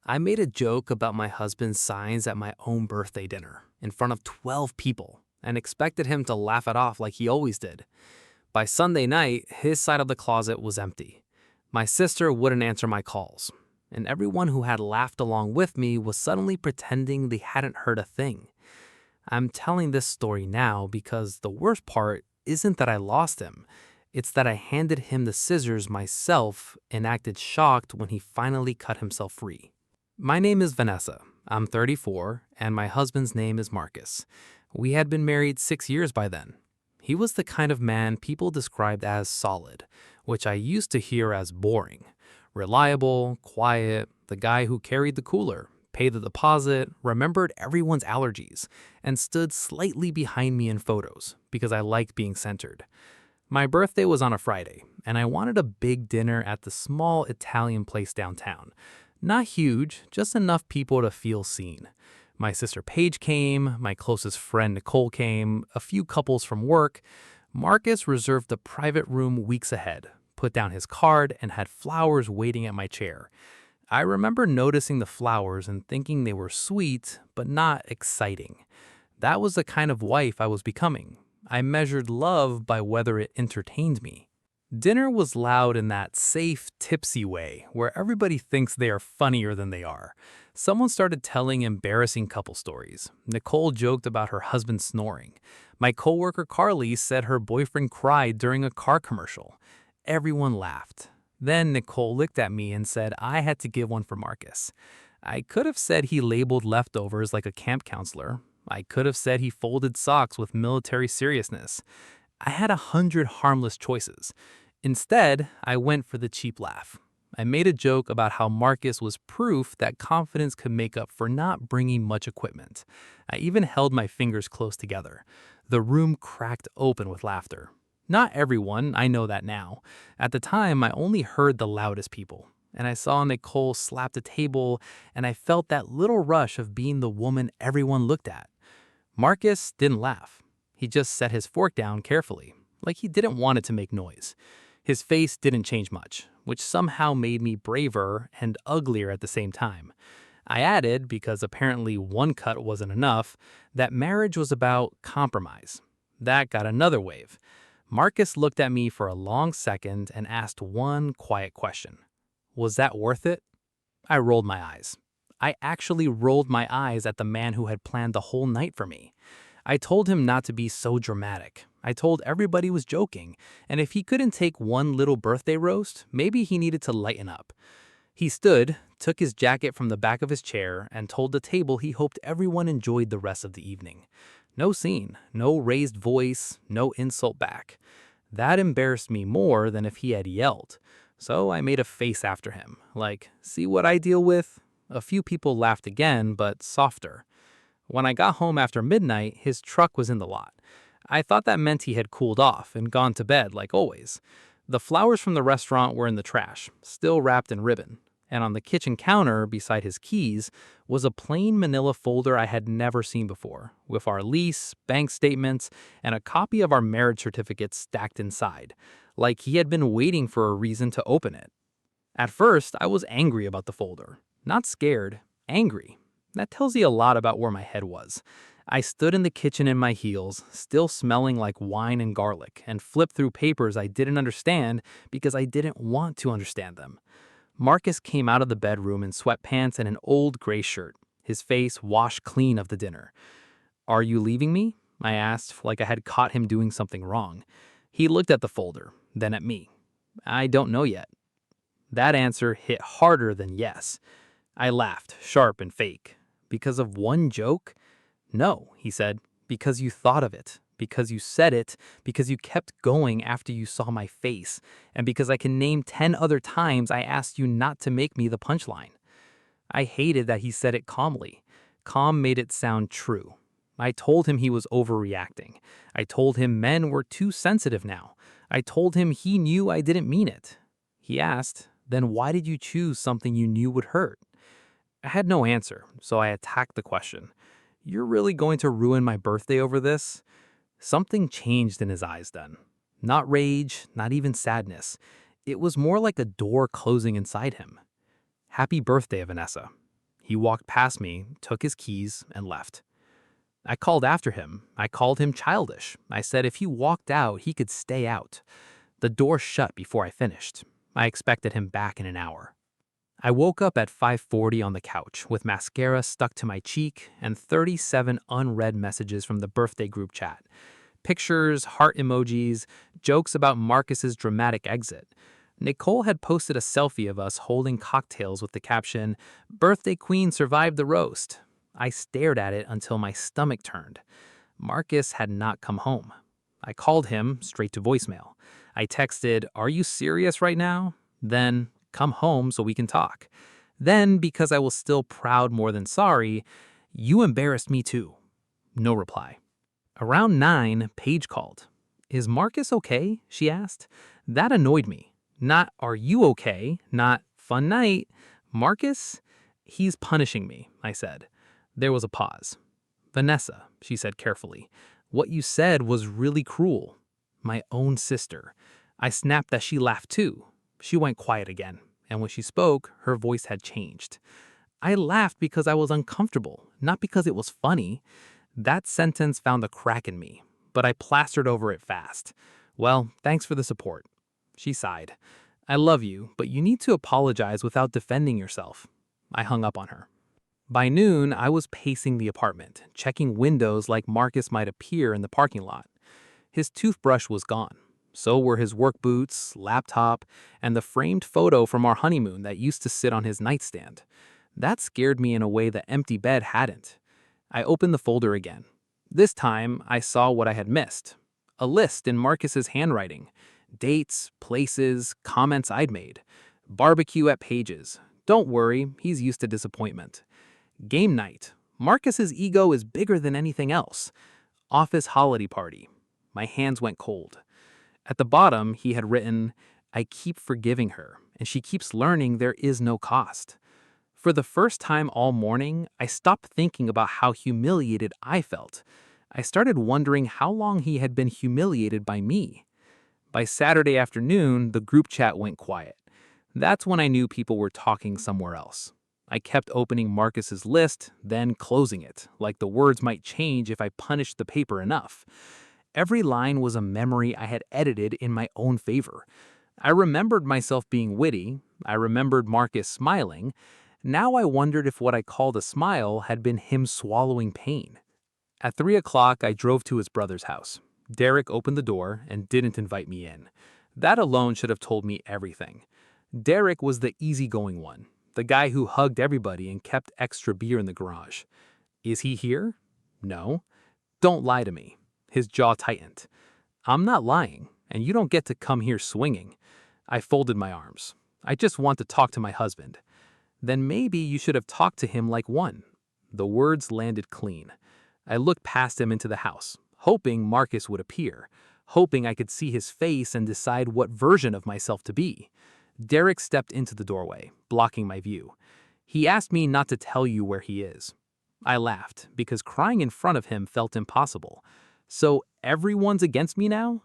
I made a joke about my husband's signs at my own birthday dinner in front of 12 people and expected him to laugh it off like he always did. By Sunday night, his side of the closet was empty. My sister wouldn't answer my calls, and everyone who had laughed along with me was suddenly pretending they hadn't heard a thing. I'm telling this story now because the worst part isn't that I lost him. It's that I handed him the scissors myself and acted shocked when he finally cut himself free. My name is Vanessa. I'm 34, and my husband's name is Marcus. We had been married 6 years by then. He was the kind of man people described as solid, which I used to hear as boring. Reliable, quiet, the guy who carried the cooler, paid the deposit, remembered everyone's allergies, and stood slightly behind me in photos because I liked being centered. My birthday was on a Friday, and I wanted a big dinner at the small Italian place downtown. Not huge, just enough people to feel seen. My sister Paige came, my closest friend Nicole came, a few couples from work. Marcus reserved a private room weeks ahead, put down his card, and had flowers waiting at my chair. I remember noticing the flowers and thinking they were sweet, but not exciting. That was the kind of wife I was becoming. I measured love by whether it entertained me. Dinner was loud in that safe, tipsy way where everybody thinks they are funnier than they are. Someone started telling embarrassing couple stories. Nicole joked about her husband snoring. My coworker Carly said her boyfriend cried during a car commercial. Everyone laughed. Then Nicole looked at me and said I had to give one for Marcus. I could have said he labeled leftovers like a camp counselor. I could have said he folded socks with military seriousness. I had 100 harmless choices. Instead, I went for the cheap laugh. I made a joke about how Marcus was proof that confidence could make up for not bringing much equipment. I even held my fingers close together. The room cracked open with laughter. Not everyone, I know that now. At the time, I only heard the loudest people. And I saw Nicole slap the table, and I felt that little rush of being the woman everyone looked at. Marcus didn't laugh. He just set his fork down carefully, like he didn't want it to make noise. His face didn't change much, which somehow made me braver and uglier at the same time. I added, because apparently one cut wasn't enough, that marriage was about compromise. That got another wave. Marcus looked at me for a long second and asked one quiet question. Was that worth it? I rolled my eyes. I actually rolled my eyes at the man who had planned the whole night for me. I told him not to be so dramatic. I told everybody was joking, and if he couldn't take one little birthday roast, maybe he needed to lighten up. He stood, took his jacket from the back of his chair, and told the table he hoped everyone enjoyed the rest of the evening. No scene, no raised voice, no insult back. That embarrassed me more than if he had yelled. So I made a face after him, like, see what I deal with? A few people laughed again, but softer. When I got home after midnight, his truck was in the lot. I thought that meant he had cooled off and gone to bed like always. The flowers from the restaurant were in the trash, still wrapped in ribbon. And on the kitchen counter, beside his keys, was a plain manila folder I had never seen before, with our lease, bank statements, and a copy of our marriage certificate stacked inside, like he had been waiting for a reason to open it. At first, I was angry about the folder. Not scared, angry. That tells you a lot about where my head was. I stood in the kitchen in my heels, still smelling like wine and garlic, and flipped through papers I didn't understand because I didn't want to understand them. Marcus came out of the bedroom in sweatpants and an old gray shirt, his face washed clean of the dinner. "Are you leaving me?" I asked, like I had caught him doing something wrong. He looked at the folder, then at me. "I don't know yet." That answer hit harder than yes. I laughed, sharp and fake. "Because of one joke?" "No," he said, "because you thought of it, because you said it, because you kept going after you saw my face, and because I can name 10 other times I asked you not to make me the punchline." I hated that he said it calmly. Calm made it sound true. I told him he was overreacting. I told him men were too sensitive now. I told him he knew I didn't mean it. He asked, "Then why did you choose something you knew would hurt?" I had no answer, so I attacked the question. "You're really going to ruin my birthday over this?" Something changed in his eyes then. Not rage, not even sadness. It was more like a door closing inside him. "Happy birthday, Vanessa." He walked past me, took his keys, and left. I called after him. I called him childish. I said if he walked out, he could stay out. The door shut before I finished. I expected him back in an hour. I woke up at 5:40 on the couch with mascara stuck to my cheek and 37 unread messages from the birthday group chat. Pictures, heart emojis, jokes about Marcus's dramatic exit. Nicole had posted a selfie of us holding cocktails with the caption, "Birthday Queen survived the roast." I stared at it until my stomach turned. Marcus had not come home. I called him straight to voicemail. I texted, "Are you serious right now?" Then, "Come home so we can talk." Then, because I was still proud more than sorry, "You embarrassed me too." No reply. Around 9, Paige called. "Is Marcus okay?" she asked. That annoyed me. Not, "Are you okay?" Not, "Fun night." Marcus? "He's punishing me," I said. There was a pause. "Vanessa," she said carefully, "what you said was really cruel." My own sister. I snapped that she laughed too. She went quiet again, and when she spoke, her voice had changed. I laughed because I was uncomfortable, not because it was funny. That sentence found a crack in me, but I plastered over it fast. "Well, thanks for the support." She sighed. "I love you, but you need to apologize without defending yourself." I hung up on her. By noon, I was pacing the apartment, checking windows like Marcus might appear in the parking lot. His toothbrush was gone. So were his work boots, laptop, and the framed photo from our honeymoon that used to sit on his nightstand. That scared me in a way the empty bed hadn't. I opened the folder again. This time, I saw what I had missed. A list in Marcus's handwriting. Dates, places, comments I'd made. Barbecue at Paige's. Don't worry, he's used to disappointment. Game night. Marcus's ego is bigger than anything else. Office holiday party. My hands went cold. At the bottom, he had written, "I keep forgiving her, and she keeps learning there is no cost." For the first time all morning, I stopped thinking about how humiliated I felt. I started wondering how long he had been humiliated by me. By Saturday afternoon, the group chat went quiet. That's when I knew people were talking somewhere else. I kept opening Marcus's list, then closing it, like the words might change if I punished the paper enough. Every line was a memory I had edited in my own favor. I remembered myself being witty. I remembered Marcus smiling. Now I wondered if what I called a smile had been him swallowing pain. At 3 o'clock, I drove to his brother's house. Derek opened the door and didn't invite me in. That alone should have told me everything. Derek was the easygoing one, the guy who hugged everybody and kept extra beer in the garage. Is he here? No. Don't lie to me. His jaw tightened. I'm not lying, and you don't get to come here swinging. I folded my arms. I just want to talk to my husband. Then maybe you should have talked to him like one. The words landed clean. I looked past him into the house, hoping Marcus would appear, hoping I could see his face and decide what version of myself to be. Derek stepped into the doorway, blocking my view. He asked me not to tell you where he is. I laughed, because crying in front of him felt impossible. So everyone's against me now?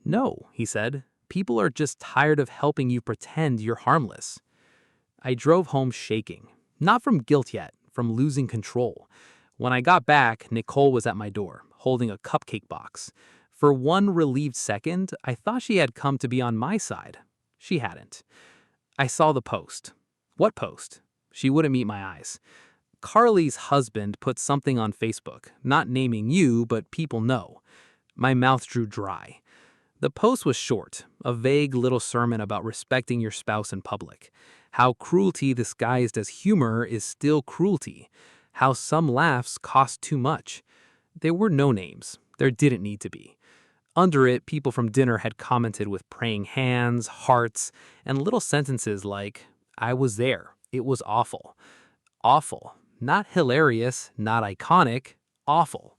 No, he said. People are just tired of helping you pretend you're harmless. I drove home shaking, not from guilt yet, from losing control. When I got back, Nicole was at my door, holding a cupcake box. For one relieved second, I thought she had come to be on my side. She hadn't. I saw the post. What post? She wouldn't meet my eyes. Carly's husband put something on Facebook, not naming you, but people know. My mouth drew dry. The post was short, a vague little sermon about respecting your spouse in public. How cruelty disguised as humor is still cruelty. How some laughs cost too much. There were no names. There didn't need to be. Under it, people from dinner had commented with praying hands, hearts, and little sentences like, "I was there. It was awful." Awful. Not hilarious, not iconic. Awful.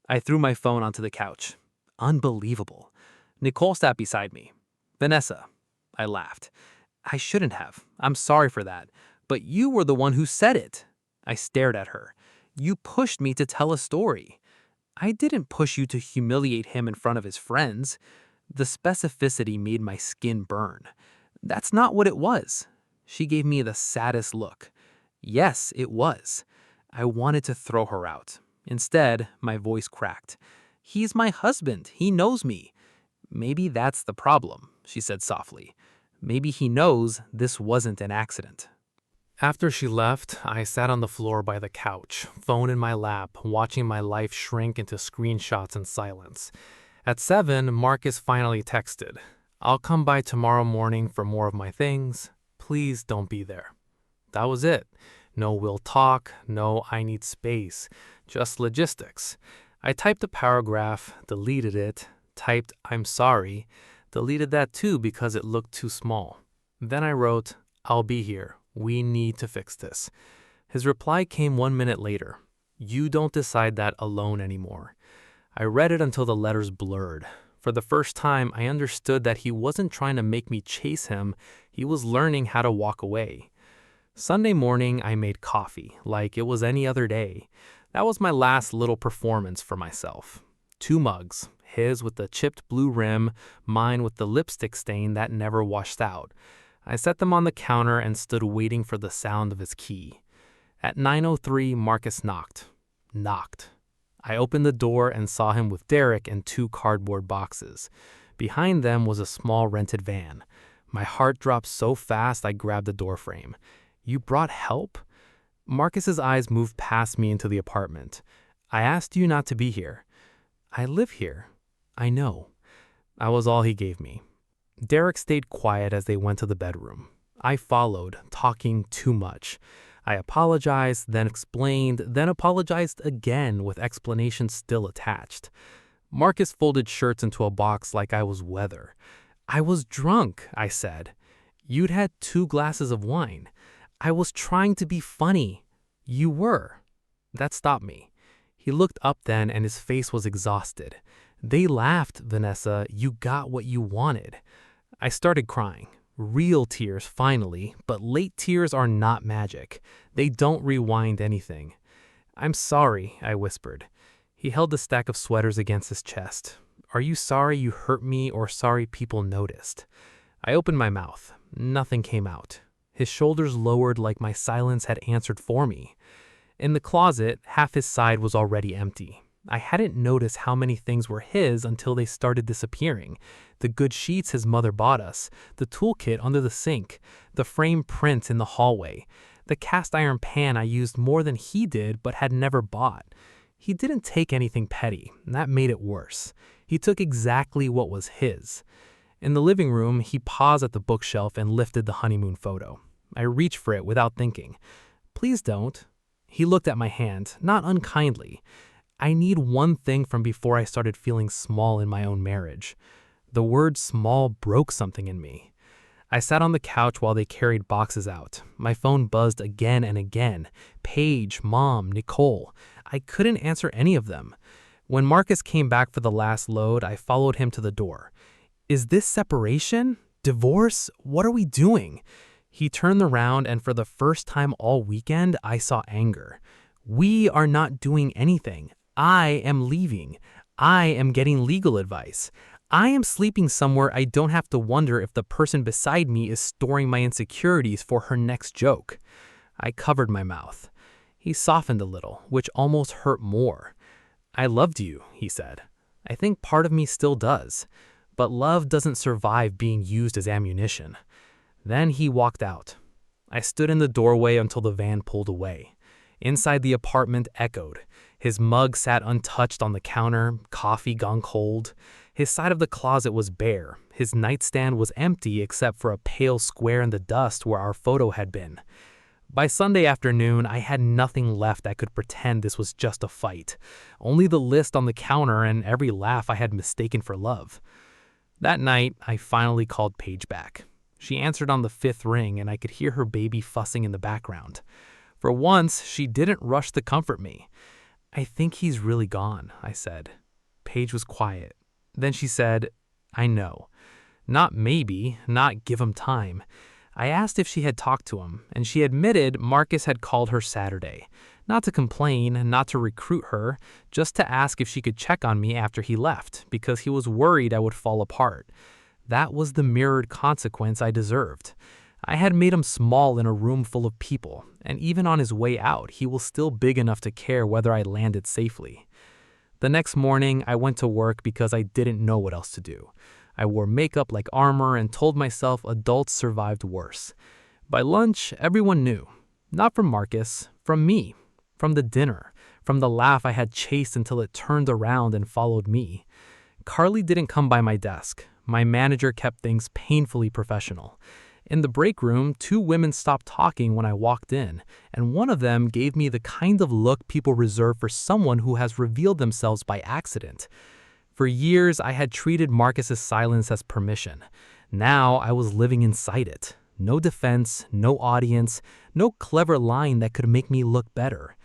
I threw my phone onto the couch. Unbelievable. Nicole sat beside me. "Vanessa." I laughed. "I shouldn't have. I'm sorry for that. But you were the one who said it." I stared at her. "You pushed me to tell a story." "I didn't push you to humiliate him in front of his friends." The specificity made my skin burn. "That's not what it was." She gave me the saddest look. Yes, it was. I wanted to throw her out. Instead, my voice cracked. He's my husband. He knows me. Maybe that's the problem, she said softly. Maybe he knows this wasn't an accident. After she left, I sat on the floor by the couch, phone in my lap, watching my life shrink into screenshots in silence. At 7, Marcus finally texted, "I'll come by tomorrow morning for more of my things. Please don't be there." That was it. No "we'll talk," no "I need space," just logistics. I typed a paragraph, deleted it, typed "I'm sorry," deleted that too because it looked too small. Then I wrote, "I'll be here. We need to fix this." His reply came 1 minute later. "You don't decide that alone anymore." I read it until the letters blurred. For the first time, I understood that he wasn't trying to make me chase him. He was learning how to walk away. Sunday morning, I made coffee, like it was any other day. That was my last little performance for myself. 2 mugs, his with the chipped blue rim, mine with the lipstick stain that never washed out. I set them on the counter and stood waiting for the sound of his key. At 9:03, Marcus knocked. I opened the door and saw him with Derek and 2 cardboard boxes. Behind them was a small rented van. My heart dropped so fast I grabbed the doorframe. "You brought help?" Marcus's eyes moved past me into the apartment. "I asked you not to be here." "I live here." "I know." That was all he gave me. Derek stayed quiet as they went to the bedroom. I followed, talking too much. I apologized, then explained, then apologized again with explanations still attached. Marcus folded shirts into a box like I was weather. "I was drunk," I said. "You'd had 2 glasses of wine. I was trying to be funny." "You were." That stopped me. He looked up then and his face was exhausted. "They laughed, Vanessa. You got what you wanted." I started crying. Real tears, finally, but late tears are not magic. They don't rewind anything. "I'm sorry," I whispered. He held the stack of sweaters against his chest. "Are you sorry you hurt me or sorry people noticed?" I opened my mouth. Nothing came out. His shoulders lowered like my silence had answered for me. In the closet, half his side was already empty. I hadn't noticed how many things were his until they started disappearing. The good sheets his mother bought us, the toolkit under the sink, the framed print in the hallway, the cast iron pan I used more than he did but had never bought. He didn't take anything petty, and that made it worse. He took exactly what was his. In the living room, he paused at the bookshelf and lifted the honeymoon photo. I reached for it without thinking. "Please don't." He looked at my hand, not unkindly. I need one thing from before I started feeling small in my own marriage. The word small broke something in me. I sat on the couch while they carried boxes out. My phone buzzed again and again. Paige, Mom, Nicole. I couldn't answer any of them. When Marcus came back for the last load, I followed him to the door. "Is this separation? Divorce? What are we doing?" He turned around and for the first time all weekend, I saw anger. "We are not doing anything. I am leaving. I am getting legal advice. I am sleeping somewhere I don't have to wonder if the person beside me is storing my insecurities for her next joke." I covered my mouth. He softened a little, which almost hurt more. "I loved you," he said. "I think part of me still does. But love doesn't survive being used as ammunition." Then he walked out. I stood in the doorway until the van pulled away. Inside the apartment echoed. His mug sat untouched on the counter, coffee gone cold. His side of the closet was bare. His nightstand was empty except for a pale square in the dust where our photo had been. By Sunday afternoon, I had nothing left that could pretend this was just a fight. Only the list on the counter and every laugh I had mistaken for love. That night, I finally called Paige back. She answered on the 5th ring and I could hear her baby fussing in the background. For once, she didn't rush to comfort me. "I think he's really gone," I said. Paige was quiet. Then she said, "I know. Not maybe, not give him time." I asked if she had talked to him, and she admitted Marcus had called her Saturday. Not to complain, not to recruit her, just to ask if she could check on me after he left, because he was worried I would fall apart. That was the mirrored consequence I deserved. I had made him small in a room full of people, and even on his way out, he was still big enough to care whether I landed safely. The next morning, I went to work because I didn't know what else to do. I wore makeup like armor and told myself adults survived worse. By lunch, everyone knew. Not from Marcus, from me. From the dinner. From the laugh I had chased until it turned around and followed me. Carly didn't come by my desk. My manager kept things painfully professional. In the break room, 2 women stopped talking when I walked in, and one of them gave me the kind of look people reserve for someone who has revealed themselves by accident. For years, I had treated Marcus's silence as permission. Now I was living inside it. No defense, no audience, no clever line that could make me look better.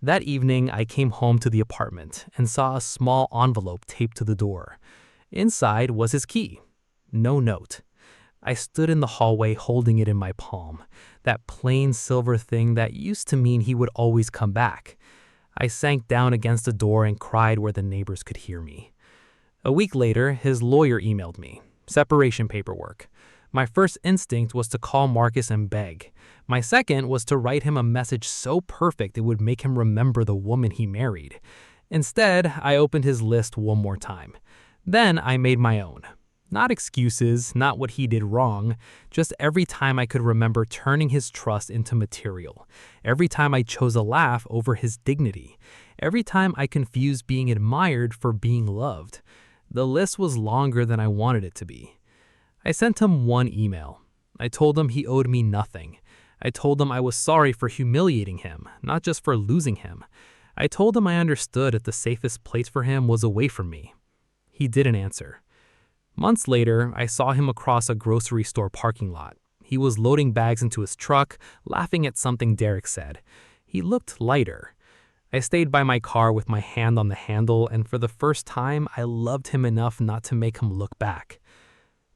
That evening, I came home to the apartment and saw a small envelope taped to the door. Inside was his key. No note. I stood in the hallway holding it in my palm, that plain silver thing that used to mean he would always come back. I sank down against the door and cried where the neighbors could hear me. A week later, his lawyer emailed me. Separation paperwork. My first instinct was to call Marcus and beg. My second was to write him a message so perfect it would make him remember the woman he married. Instead, I opened his list one more time. Then I made my own. Not excuses, not what he did wrong, just every time I could remember turning his trust into material. Every time I chose a laugh over his dignity. Every time I confused being admired for being loved. The list was longer than I wanted it to be. I sent him one email. I told him he owed me nothing. I told him I was sorry for humiliating him, not just for losing him. I told him I understood that the safest place for him was away from me. He didn't answer. Months later, I saw him across a grocery store parking lot. He was loading bags into his truck, laughing at something Derek said. He looked lighter. I stayed by my car with my hand on the handle, and for the first time, I loved him enough not to make him look back.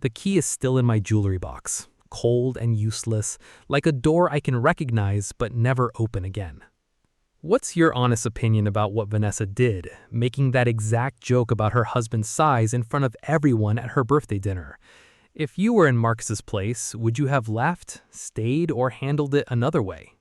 The key is still in my jewelry box, cold and useless, like a door I can recognize but never open again. What's your honest opinion about what Vanessa did, making that exact joke about her husband's size in front of everyone at her birthday dinner? If you were in Marcus's place, would you have left, stayed, or handled it another way?